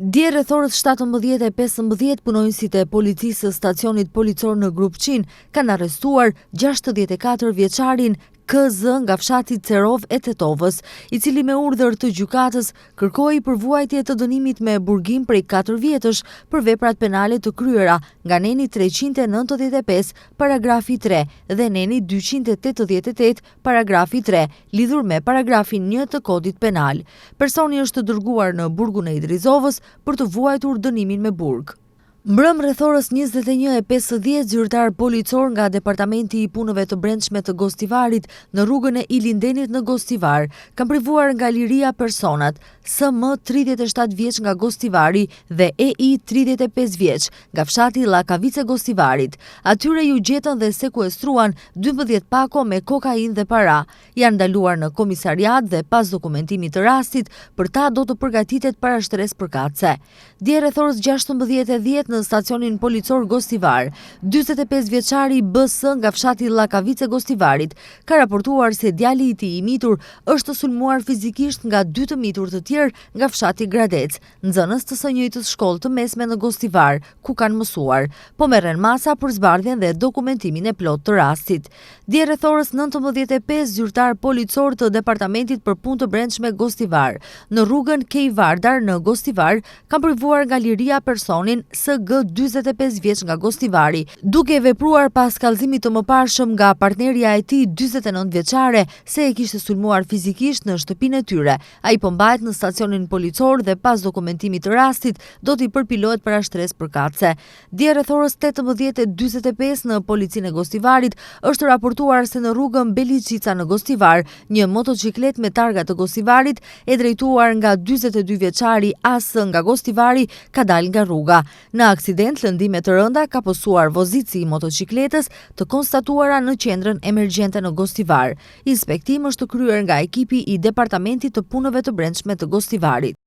Dje rreth orës 17:15 punonjësit e policisë së stacionit policor në Grupçin kanë arrestuar 64 vjeçarin KZ nga fshati Cerov e Tetovës, i cili me urdhër të gjykatës kërkoi përvuajtje të dënimit me burgim prej 4 vjetësh për veprat penale të kryera nga neni 395 paragrafi 3 dhe neni 288 paragrafi 3, lidhur me paragrafin 1 të kodit penal. Personi është dërguar në burgun e Idrizovës për të vuajtur dënimin me burg. Mbrëm rreth orës 21:50 zyrtar policor nga Departamenti i Punëve të Brendshme të Gostivarit në rrugën e Ilindenit në Gostivar kanë privuar nga liria personat SM 37 vjeç nga Gostivari dhe EI 35 vjeç nga fshati Llakavice Gostivarit. Atyre ju gjetën dhe sekuestruan 12 pako me kokainë dhe para. Janë ndaluar në komisariat dhe pas dokumentimit të rastit, për ta do të përgatitet parashtresë përkatëse. Dje rreth orës 16:10 në stacionin policor Gostivar, 45 vjeçari BS nga fshati Llakavice Gostivarit ka raportuar se djali i tij i mitur është sulmuar fizikisht nga 2 të mitur të tjerë nga fshati Gradec, nxënës të së njëjtës shkollë të mesme në Gostivar, ku kanë mësuar, po merren masa për zbardhjen dhe dokumentimin e plotë të rastit. Dje rreth orës 19:05 zyrtar policor të Departamentit për Punë të Brendshme Gostivar, në rrugën Kej Vardar në Gostivar, kanë privuar nga liria personin SG 45 vjeç nga Gostivari, duke vepruar pas kallëzimit të mëparshëm nga partnerja e tij 49 vjeçare se e kishte sulmuar fizikisht në shtëpinë e tyre. Ai po mbahet në stacionin policor dhe pas dokumentimit të rastit do t'i përpilohet parashtresë përkatëse. Dje rreth orës 18:45 në policinë e Gostivarit është raportuar se në rrugën Beliçica në Gostivar, një motociklet me targa të Gostivarit e drejtuar nga 42 vjeçari AS nga Gostivari ka dalë nga rruga. Në aksident, lëndime të rënda ka posuar vozitësi i motocikletës të konstatuara në qendrën emergjente në Gostivar. Inspektim është kryer nga ekipi i Departamentit të Punëve të Brendshme të Gostivarit.